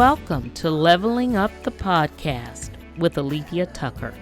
Welcome to Leveling Up the Podcast with Alethia Tucker.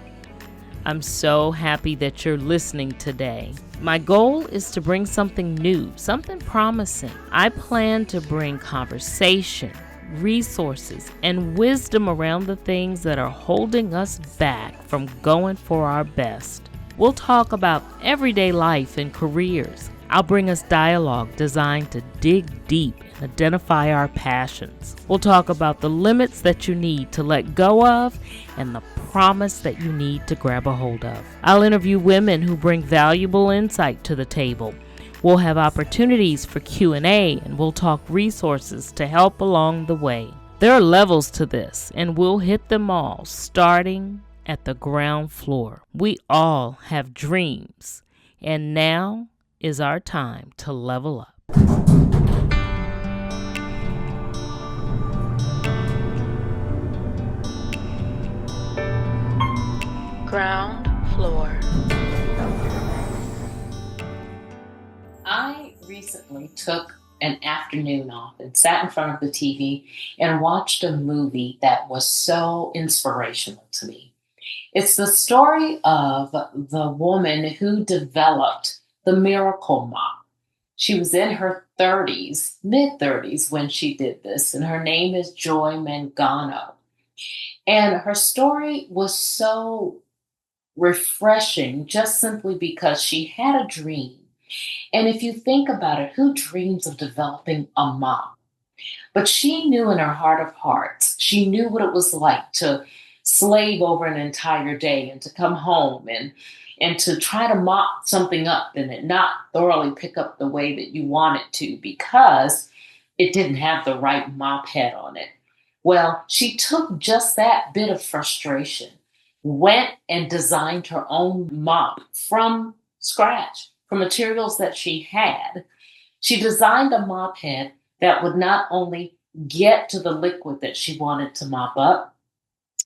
I'm so happy that you're listening today. My goal is to bring something new, something promising. I plan to bring conversation, resources, and wisdom around the things that are holding us back from going for our best. We'll talk about everyday life and careers. I'll bring us dialogue designed to dig deep and identify our passions. We'll talk about the limits that you need to let go of and the promise that you need to grab a hold of. I'll interview women who bring valuable insight to the table. We'll have opportunities for Q&A, and we'll talk resources to help along the way. There are levels to this, and we'll hit them all, starting at the ground floor. We all have dreams, and now is our time to level up. Ground floor. I recently took an afternoon off and sat in front of the TV and watched a movie that was so inspirational to me. It's the story of the woman who developed the miracle mop. She was in her mid-30s when she did this, and her name is Joy Mangano. And her story was so refreshing just simply because she had a dream. And if you think about it, who dreams of developing a mop? But she knew in her heart of hearts, she knew what it was like to slave over an entire day and to come home and to try to mop something up and it not thoroughly pick up the way that you want it to because it didn't have the right mop head on it. Well, she took just that bit of frustration, went and designed her own mop from scratch, from materials that she had. She designed a mop head that would not only get to the liquid that she wanted to mop up,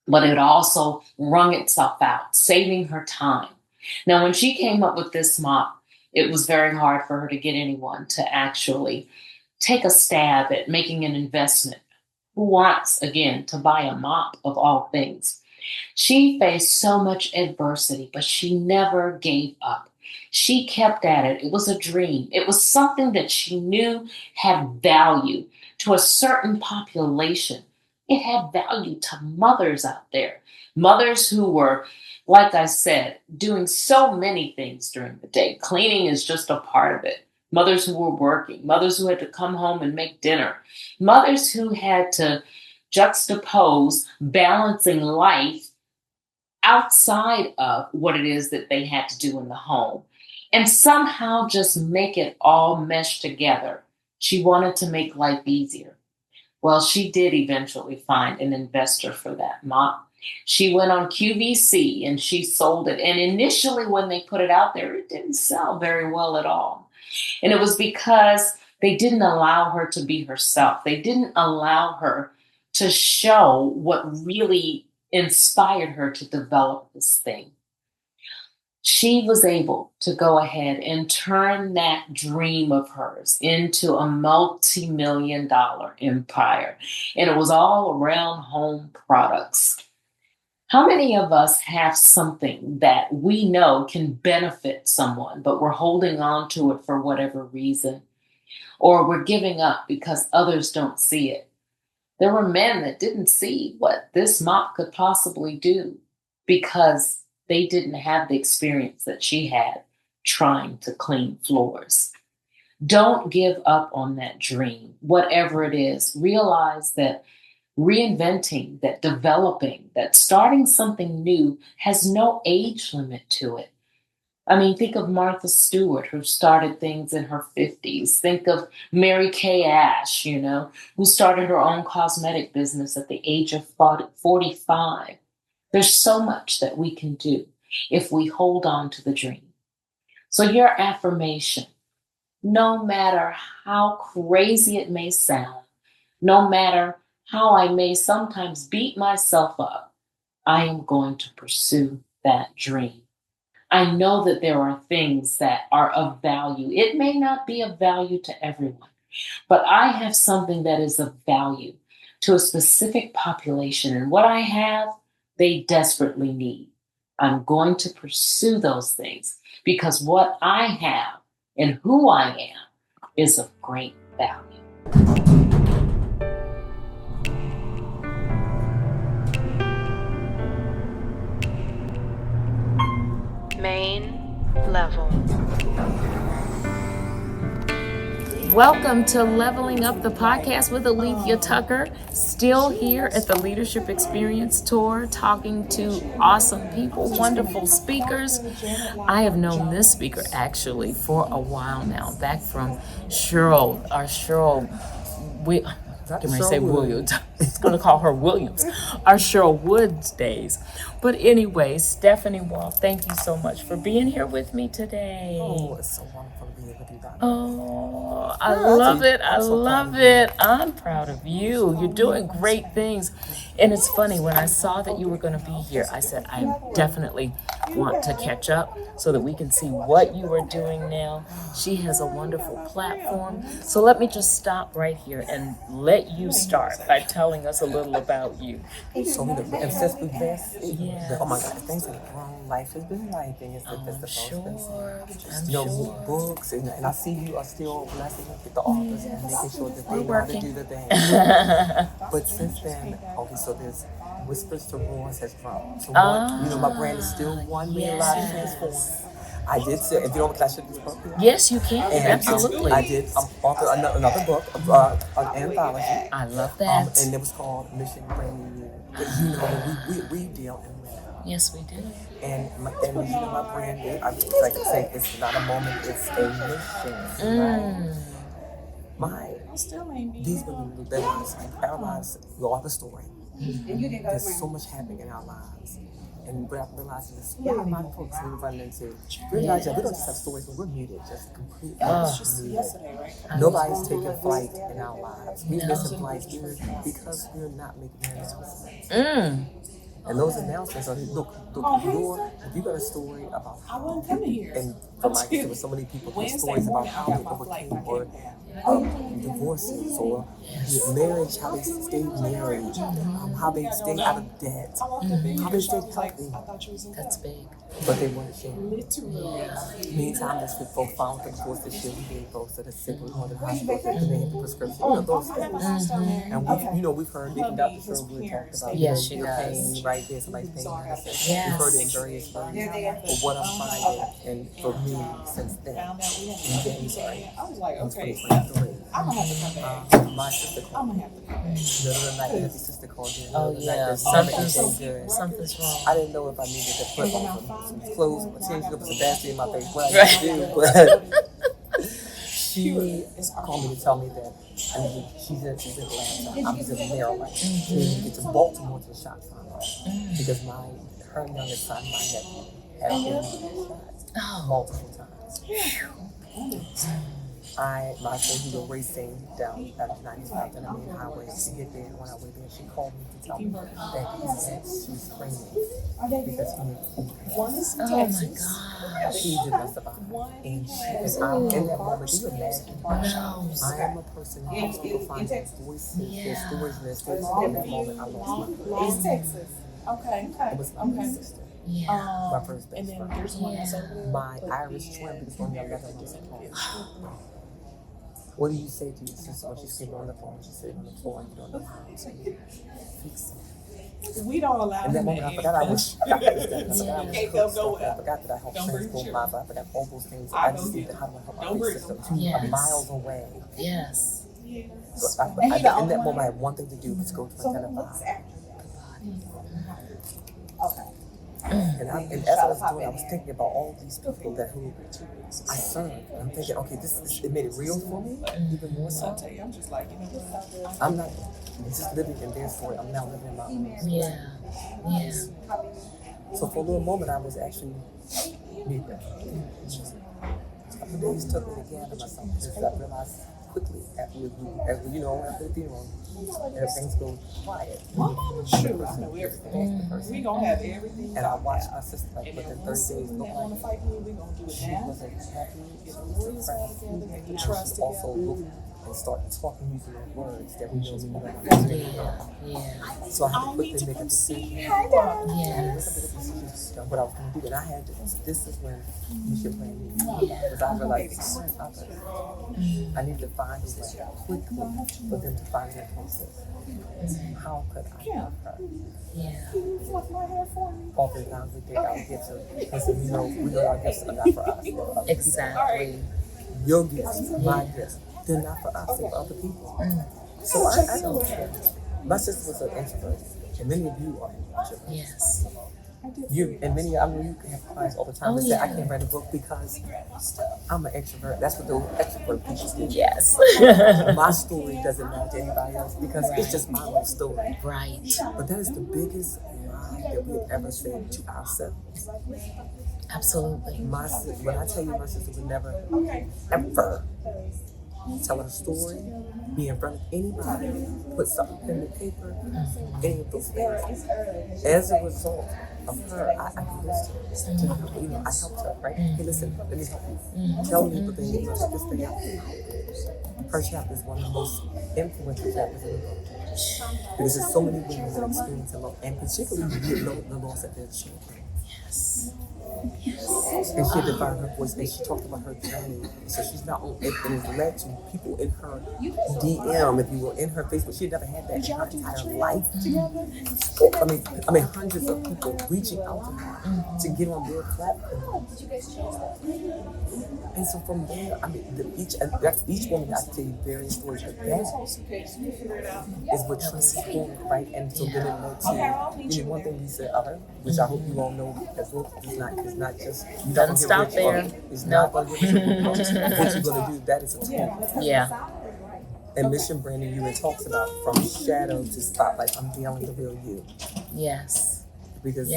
but it also wrung itself out, saving her time. Now, when she came up with this mop, it was very hard for her to get anyone to actually take a stab at making an investment. Who wants, again, to buy a mop of all things? She faced so much adversity, but she never gave up. She kept at it. It was a dream. It was something that she knew had value to a certain population. It had value to mothers out there, mothers who were, like I said, doing so many things during the day. Cleaning is just a part of it. Mothers who were working, mothers who had to come home and make dinner, mothers who had to juxtapose balancing life outside of what it is that they had to do in the home and somehow just make it all mesh together. She wanted to make life easier. Well, she did eventually find an investor for that mop. She went on QVC and she sold it. And initially when they put it out there, it didn't sell very well at all. And it was because they didn't allow her to be herself. They didn't allow her to show what really inspired her to develop this thing. She was able to go ahead and turn that dream of hers into a multi-million-dollar empire. And it was all around home products. How many of us have something that we know can benefit someone, but we're holding on to it for whatever reason? Or we're giving up because others don't see it? There were men that didn't see what this mop could possibly do because they didn't have the experience that she had trying to clean floors. Don't give up on that dream, whatever it is. Realize that reinventing, that developing, that starting something new has no age limit to it. I mean, think of Martha Stewart, who started things in her 50s. Think of Mary Kay Ash, who started her own cosmetic business at the age of 45. There's so much that we can do if we hold on to the dream. So your affirmation, no matter how crazy it may sound, no matter how I may sometimes beat myself up, I am going to pursue that dream. I know that there are things that are of value. It may not be of value to everyone, but I have something that is of value to a specific population. And what I have, they desperately need. I'm going to pursue those things because what I have and who I am is of great value. Main level. Welcome to Leveling Up the Podcast with Alethia Tucker. Still here at the Leadership Experience Tour, talking to awesome people, wonderful speakers. I have known this speaker actually for a while now, back from Cheryl, Williams. It's going to call her Williams. Our Cheryl Woods days. But anyway, Stephanie Wall, thank you so much for being here with me today. Oh, it's so wonderful to be here with you, Donna. Oh, I love it. I love it. I'm proud of you. You're doing great things. And it's funny, when I saw that you were going to be here, I said, I definitely want to catch up so that we can see what you are doing now. She has a wonderful platform. So let me just stop right here and let you start by telling us a little about you. So and since we last, Yes. oh my God, things have grown. Life has been life, and it's the Sure. I'm you know, sure. books, and I see you are still blessing with the authors and making sure that they We're know how to working. do the thing. But since then, okay, so there's Whispers to Roars has grown. So one, you know, my brand is still 1 million lives transformed. I did say, if you don't want to this book here. Yes, you can. And Absolutely. I did author another book, an anthology. I love that. And it was called Mission Brand New Year. But, you know, we deal in women. Yes, we do. And you know, my brand, I like to say, it's not a moment, it's a mission. These women, our lives, we all have a story. There's so much happening in our lives. And what I realized is, a lot of folks we run into, realize that we don't just have stories, but we're muted, just completely muted. Nobody's taking flight in our lives. We're missing flights because we're not making announcements. And those announcements are, look, if you got a story about how, and from my there were so many people with stories about how they overcame or divorces or marriage, how they stayed married, how they stayed out of debt, how they stayed healthy. That's big. But they weren't sharing. Meantime, there's folks found the divorce this year. We gave folks that are sick, we went to the hospital, they had the prescription, you know, those things. And we've heard, even Dr. Cheryl Wood talked about, Yes, she your does. pain right there, somebody's pain. Yes. We've heard it in various ways. But what I'm finding, and for me, since then, in January, in 2023, my sister called me. Middle of the night, every sister called me. Oh, yeah. Something's wrong. I didn't know if I needed to put on some clothes, or change up some basket in my face, what I need to do, but she called me to tell me that she's in Atlanta, I'm in Maryland. She needed to get to Baltimore to the shot farm because her youngest son, my nephew, had been shot multiple times. My son, we were racing down 95 down the main highway to get there. When I went there, she called me to tell me that she's screaming because he had Oh my God. she did us about it. And I'm in that moment, do you imagine? No. I am a person who helps people find their voices, their stories, and their spaces. In that moment, I lost my voice. It was my sister. Yeah. My first best friend. My Irish twin was only 11 months apart. What do you say to your sister when she's sitting on the phone? She's sitting on the floor and you don't know how to fix it. We don't allow In that him moment, I forgot that I helped transform lives. I forgot all those things. I just needed how do I help my big sister 2 miles away. Yes. So in that moment, I had one thing to do was go to identify. And as I was doing, I was thinking about all these people who I served. And I'm thinking, okay, it made it real for me, even more so. I'm just like, you know what? I'm not just living in their story. I'm now living in my own. Yeah. Yeah. So for a little moment, I was actually mute. A couple of days took me to gather myself because I realized quickly after the funeral, everything's go quiet. My mama's true. I know everything. We gonna have everything. And I watched my sister within 30 days go Want to fight me? We gonna do it She now. wasn't happy. She Get the was words all depressed. together. Get the And trust she also together. looked and start talking using those words that we know mean nothing. Yeah. So I had to put them, make a decision. Yes. What I was going to do, and I had to. This is when you should blame me, because I realized others. I need to find a way quickly for them to find their places. How could I help her? Yeah. Oftentimes we think our gifts are, listen, we know our gifts are not for us. They're for other Exactly. people. Your gifts, my gifts, they're not for us, they're for other people. So I don't care. My sister was an introvert, and many of you are introverts. Yes. You and many, I mean, you can have clients all the time that say, I can't write a book because I'm an extrovert. That's what the extrovert people do. Yes. My story doesn't match anybody else because it's just my own story. Right. But that is the biggest lie that we have ever said to ourselves. Absolutely. When I tell you my sister would never, ever tell her story, be in front of anybody, put something in the paper, any of those things. As a result of her, I convinced her to help, I helped her, right? Hey, listen, let me help you. Tell me the thing, check this thing out. Her chapter is one of the most influential chapters in the book. Because there's so many women that experience a lot, and particularly the loss of their children. Yes. And she had to find her voice, and she talked about her journey. So she's not only, it has led to people in her DM, if you will, in her Facebook. She had never had that in her entire life. I mean, hundreds of people reaching out to her to get on their platform. And so from there, I mean, each woman, I can tell you various stories, but that is what transformed, right? And so then it led to, one thing we said, which I hope you all know, that book is not just, you Doesn't stop there. It's not going to get rich. What you're going to do, that is a tool. Yeah. And mission branding, you, it talks about from shadow to spotlight, unveiling the real you. Yes. Because we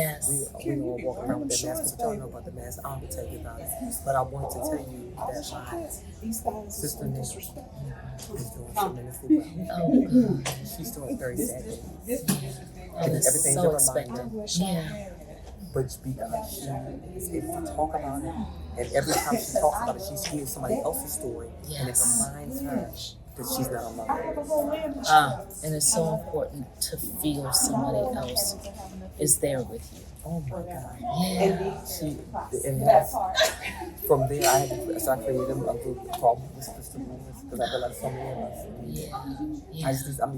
all walk around with that mask, but y'all know about the mask. I don't tell you about it. But I want to tell you that my sister Nick is doing tremendously well. She's doing very sadly. Everything's so a expected. reminder. Yeah. But because she is able to talk about it, and every time she talks about it, she hears somebody else's story, and it reminds her that she's not alone. And it's so important to feel somebody else is there with you. Oh my God. Yeah. From there, I created a group called Whisper Stories because I realized so many of us. Yeah. You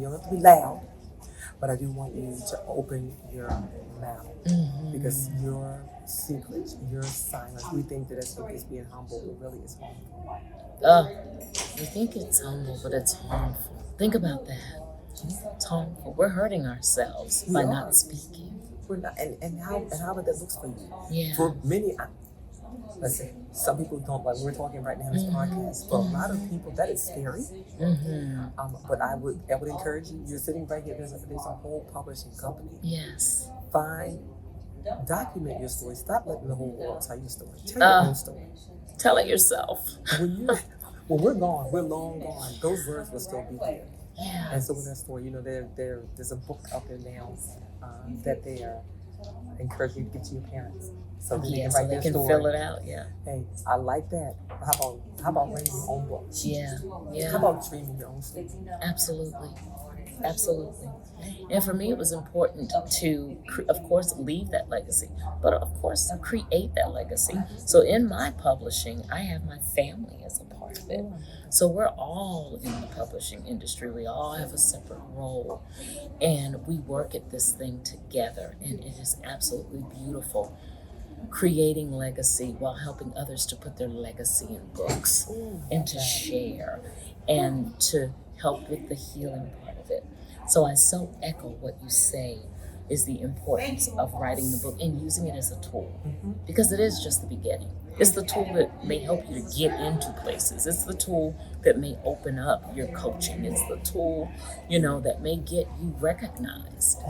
don't have to be loud, but I do want you to open your mouth because your secrets, your silence, we think that it's being humble, but really it's harmful. We think it's humble, but it's harmful. Think about that. It's harmful. We're hurting ourselves by not speaking. We're not, and how that looks for you. Yeah. For many, let's say, some people don't, like we're talking right now in this podcast. For a lot of people, that is scary. But I would encourage you. You're sitting right here. There's a whole publishing company. Yes. Document your story. Stop letting the whole world tell your story. Tell your own story. Tell it yourself. When we're gone, we're long gone. Those words will still be there. Yeah. And so with that story, there's a book out there now that they are encouraging you to give to your parents. So they can write their story. Fill it out, yeah. Hey, I like that. How about writing your own book? Yeah. How about dreaming your own story? Absolutely. And for me, it was important to, of course, leave that legacy, but of course, create that legacy. So in my publishing, I have my family as a part of it. So we're all in the publishing industry. We all have a separate role, and we work at this thing together, and it is absolutely beautiful. Creating legacy while helping others to put their legacy in books and to share and to help with the healing part of it. So I so echo what you say is the importance of writing the book and using it as a tool, because it is just the beginning. It's the tool that may help you to get into places. It's the tool that may open up your coaching. It's the tool, that may get you recognized.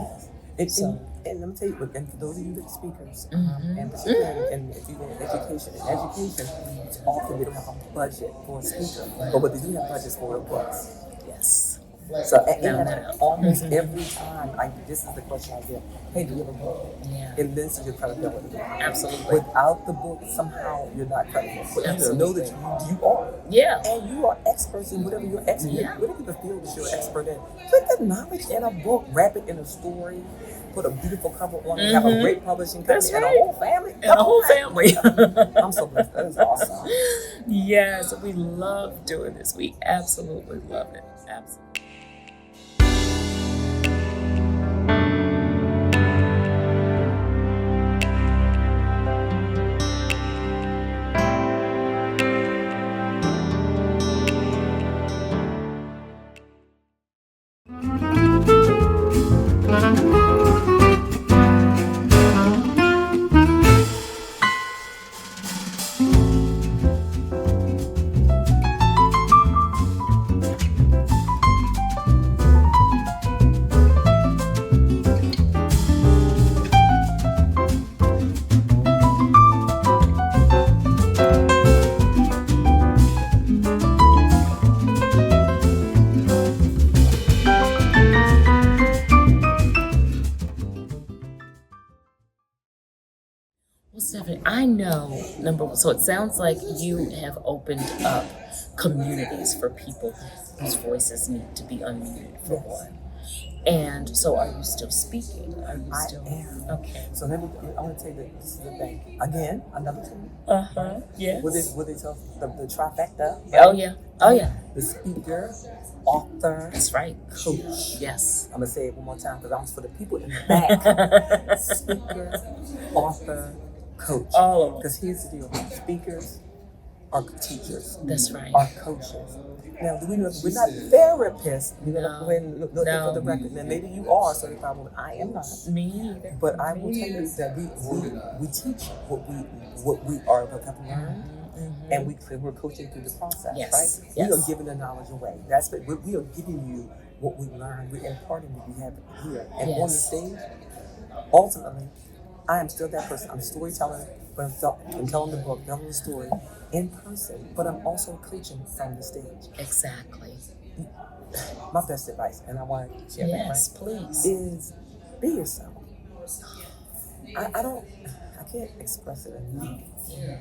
And let me tell you, and for those of you that are speakers, and particularly and if you go in education, it's often they don't have a budget for a speaker, but what they do have budgets for are books. Yes. So and almost every time, this is the question I get. Hey, do you have a book? Yeah. It lends to your credibility. Absolutely. Without the book, somehow you're not credible. But Absolutely. know that you are. Yeah. And you are experts in whatever you're expert in. Yeah. Whatever the field that you're expert in. Put that knowledge in a book, wrap it in a story, put a beautiful cover on it, have a great publishing company, and a whole family. And a whole family. I'm so blessed. That is awesome. Yes, we love doing this. We absolutely love it. Absolutely. Well, Stephanie, I know, number one, so it sounds like you have opened up communities for people whose voices need to be unmuted, for one. And so are you still speaking? Are you still? I am. Okay. So I want to tell you that this is the thing. Again, another thing. Yes. Will they tell the trifecta? Right? Oh, yeah. Oh, yeah. The speaker, author, That's right. coach. Yes. I'm going to say it one more time because I'm for the people in the back. Speaker, author, coach. All of them. Because here's the deal. Speakers are teachers. That's right. Are coaches. Now, do we know we're not therapists? We're going to go ahead and look for the record. Now, maybe you are a certified woman. I am not. Me either. But I will tell you that we teach what we are about to learn, and we're coaching through the process, Yes. right? Yes. We are giving the knowledge away. That's what we are giving you what we learned. We're imparting what we have here, and on the stage. Ultimately, I am still that person. I'm a storyteller, but I'm telling the book, telling the story in person. But I'm also coaching from the stage. Exactly. My best advice, and I want to share that, Yes, right? please. Is be yourself. I can't express it enough. Yeah.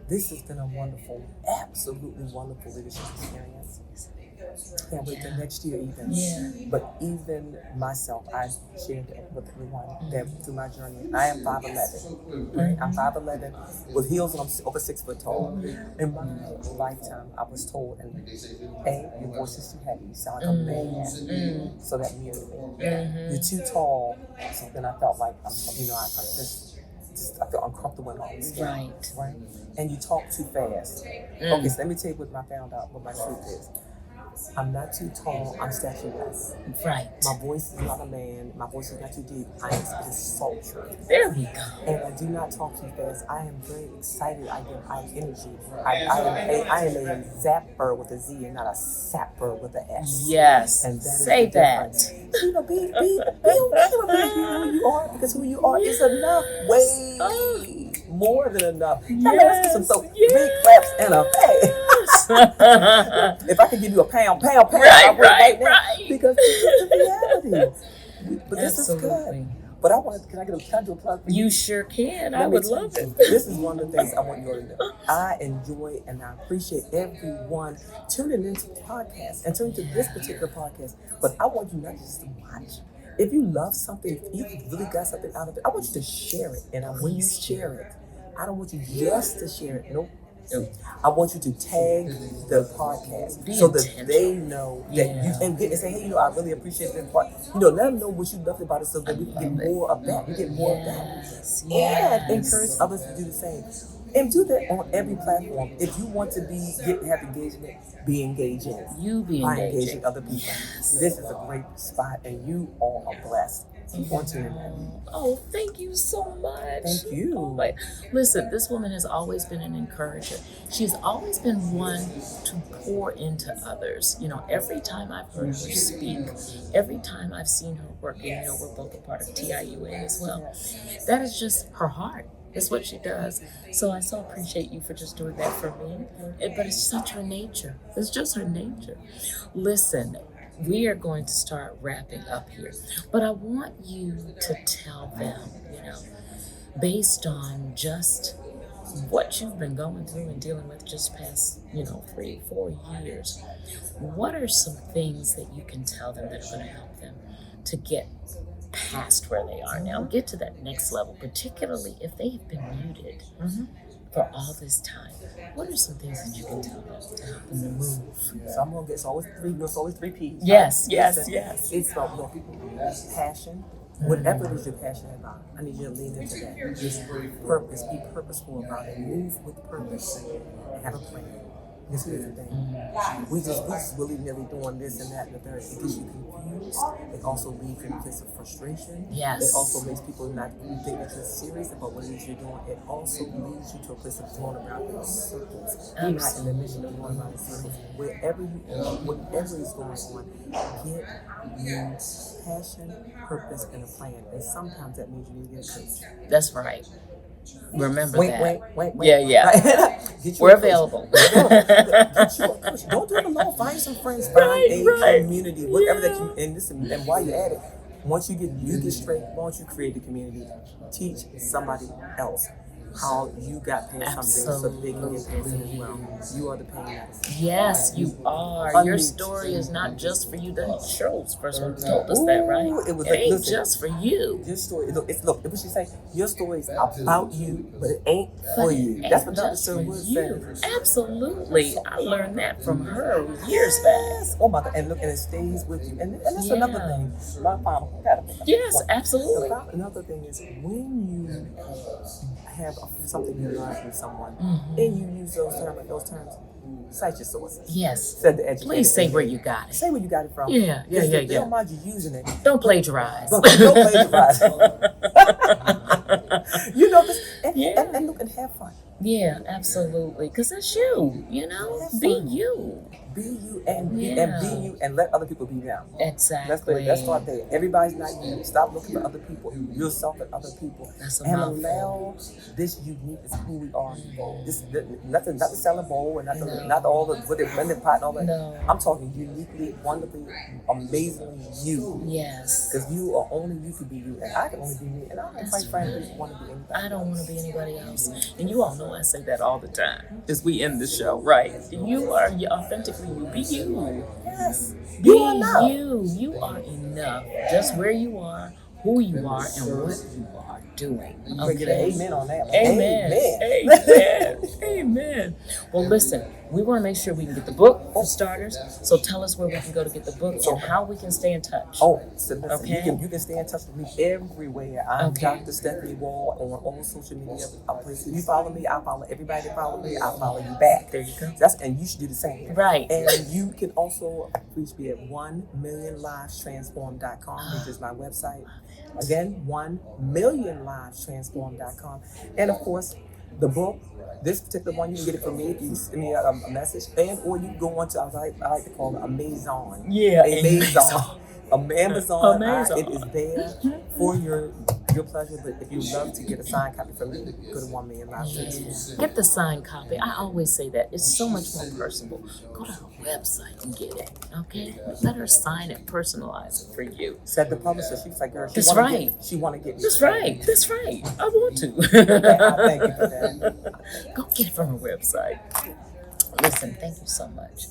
This has been a wonderful, absolutely wonderful leadership experience. Can't wait till next year even. Yeah. But even myself, I shared it with everyone that through my journey, I am 5'11", right? I'm 5'11", with heels and I'm over 6 foot tall. In my lifetime, I was told, and your voice is too heavy, you sound like a man. So that muted me. You're too tall. So then I felt like, I feel uncomfortable in all this stuff, right? And you talk too fast. Okay, so let me tell you what I found out, what my truth is. I'm not too tall, I'm statueless. Right. My voice is not a man, my voice is not too deep, I am just sultry. There we go. And I do not talk too fast. I am very excited, I have energy. I am a zapper with a Z and not a sapper with an S. Yes. And that is say the that. difference. You know, be okay with being who you are, because who you are is enough. Way more than enough. Let's get some big claps and a hey. If I could give you a pound, I would right now, because this is the reality. But this is good. But can I do a plug for you? You sure can. I would love it. This is one of the things I want you all to know. I enjoy and I appreciate everyone tuning into the podcast and tuning to this particular podcast. But I want you not just to watch. If you love something, if you really got something out of it, I want you to share it. And when you share it, I don't want you just to share it. Nope. I want you to tag the podcast so that they know that you can get and say, hey, I really appreciate this part. Let them know what you loved about it so that we can get more of that. We get more of that. And encourage others to do the same. And do that on every platform. If you want to have engagement, be engaging. You be by engaging. Engaging other people. Yes. This is a great spot, and you all are blessed. Oh, thank you so much. Thank you. Oh, listen, this woman has always been an encourager. She has always been one to pour into others. Every time I've heard her speak, every time I've seen her work, and we're both a part of TIUA as well. That is just her heart. It's what she does. So I so appreciate you for just doing that for me. But it's such her nature. It's just her nature. Listen, we are going to start wrapping up here. But I want you to tell them, based on just what you've been going through and dealing with just past, 3-4 years, what are some things that you can tell them that are going to help them to get past where they are now, get to that next level, particularly if they've been muted for all this time? What are some things that you can tell them to help them to move? So I'm gonna get, it's always three P's. Yes. It's about passion. Whatever it is you're passionate about, I need you to lean into that. Just purpose, be purposeful about it. Move with purpose and have a plan. This is the thing. We just willy-nilly doing this and that and the third. It gets you confused. It also leads you to a place of frustration. Yes. It also makes people not think that you're serious about what it is you're doing. It also leads you to a place of going around in circles. You're not in the mission of going around in circles. Wherever you are, whatever is going on, get your passion, purpose, and a plan. And sometimes that means you need to get a coach. That's right. Remember that. Wait. Yeah. We're available. Get you a coach. Don't do it alone. Find some friends. Find a community. Whatever that you and while you're at it, once you get straight, once you create the community, teach somebody else how you got past something so they can get past it as well. You are the pain medicine. Yes, you are. Your story is not just for you. The Cheryl's first one told us that, right? It ain't just for you. Your story, look, what she say? Your story is about you, but it ain't for you. That's what Dr. Sir would say. Absolutely. I learned that from her years back. Oh my God. And look, and it stays with you. And that's another thing. My final. Yes, absolutely. Another thing is when you have something you learn from someone, and you use those terms, cite your sources. Yes. Please say where you got it. Say where you got it from. Yeah. They don't mind you using it. Don't plagiarize. Don't plagiarize. This, and look and have fun. Yeah, absolutely. Because that's you, Be you. Be you and be you and let other people be them. Exactly. Let's start there. Everybody's not you. Stop looking for other people. Yourself and other people. And allow this uniqueness of who we are. This nothing, not to sell a bowl and not all the with the blended pot and all that. No. I'm talking uniquely, wonderfully, amazingly you. Yes. Because you are only you can be you, and I can only be me, and I don't quite frankly want to be anybody. I don't want to be anybody else. And you all know I say that all the time as we end the show, right? You are authentically you. Be you. Yes. Be you are enough. You are enough. Just where you are, who you are, and what you are doing. Okay. Get an amen on that. Amen. Well, listen, we want to make sure we can get the book for starters. So tell us where we can go to get the book and how we can stay in touch. So listen, you can stay in touch with me everywhere. I'm Dr. Stephanie Wall on all social media places. You follow me, I follow everybody that follow me, I follow you back. There you go. And you should do the same. Right. And you can also reach me at 1millionlivestransform.com, which is my website. Again, 1millionlivestransform.com. And of course, the book, this particular one, you can get it from me if you send me a message, or you can go on to, I like to call it Amazon. Yeah, Amazon. It is there for your pleasure, but if you love to get a signed copy from me, go to 1 Million Live Transform. Get the signed copy. I always say that. It's so much more personable. Go to her website and get it, okay? Let her sign it, personalize it for you. Said the publisher, she was like, girl, she want to get me. That's right. I want to. Thank you for that. Go get it from her website. Listen, thank you so much.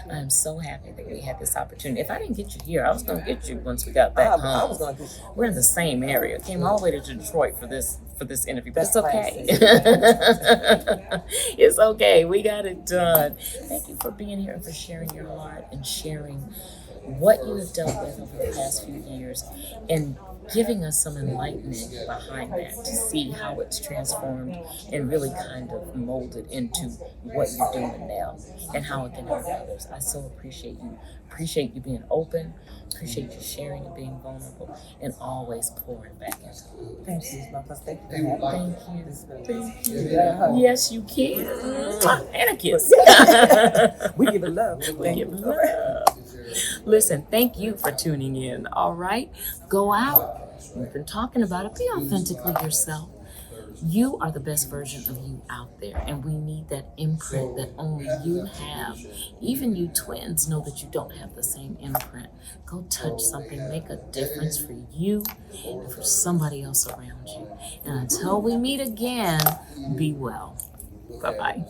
I'm so happy that we had this opportunity. If I didn't get you here, I was going to get you once we got back home. I was going to get you. We're in the same area. Came all the way to Detroit for this interview, but it's okay. It's okay. We got it done. Thank you for being here and for sharing your heart and sharing what you have dealt with over the past few years and giving us some enlightenment behind that to see how it's transformed and really kind of molded into what you're doing now and how it can help others. I so appreciate you. Appreciate you being open. Appreciate you sharing and being vulnerable and always pouring back into me. Thank you, my Thank you. Yeah. Yes, you can. And a kiss. We give it love. We give it love. Listen, thank you for tuning in. All right, go out. We've been talking about it. Be authentically yourself. You are the best version of you out there, and we need that imprint that only you have. Even you twins know that you don't have the same imprint. Go touch something, make a difference for you and for somebody else around you. And until we meet again, be well. Bye-bye.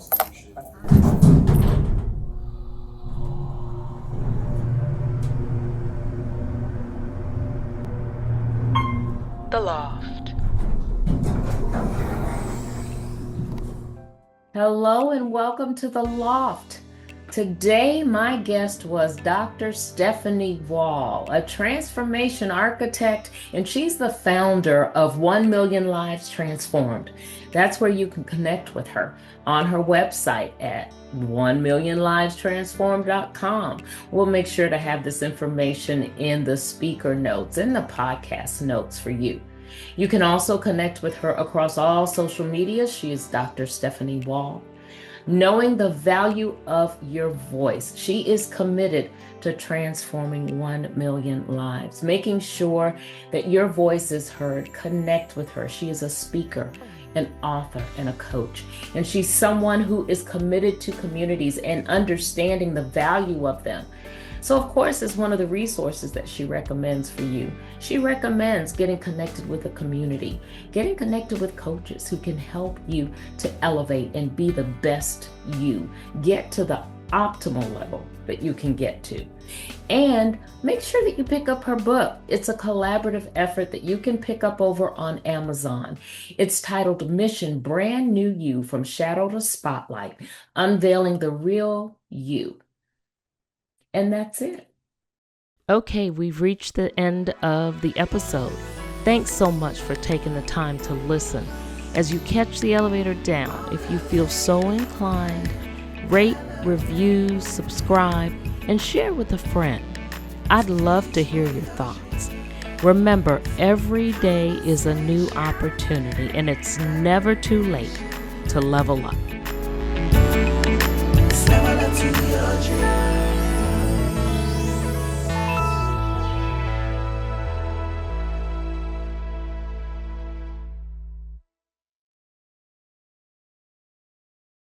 The Loft. Hello and welcome to The Loft. Today, my guest was Dr. Stephanie Wall, a transformation architect, and she's the founder of 1 Million Lives Transformed. That's where you can connect with her on her website at 1millionlivestransformed.com. We'll make sure to have this information in the speaker notes and the podcast notes for you. You can also connect with her across all social media. She is Dr. Stephanie Wall. Knowing the value of your voice, she is committed to transforming 1 million lives, making sure that your voice is heard. Connect with her. She is a speaker, an author, and a coach. And she's someone who is committed to communities and understanding the value of them. So, of course, it's one of the resources that she recommends for you. She recommends getting connected with a community, getting connected with coaches who can help you to elevate and be the best you, get to the optimal level that you can get to. And make sure that you pick up her book. It's a collaborative effort that you can pick up over on Amazon. It's titled Mission Brand New You, From Shadow to Spotlight, Unveiling the Real You. And that's it. Okay, we've reached the end of the episode. Thanks so much for taking the time to listen. As you catch the elevator down, if you feel so inclined, rate, review, subscribe, and share with a friend. I'd love to hear your thoughts. Remember, every day is a new opportunity, and it's never too late to level up.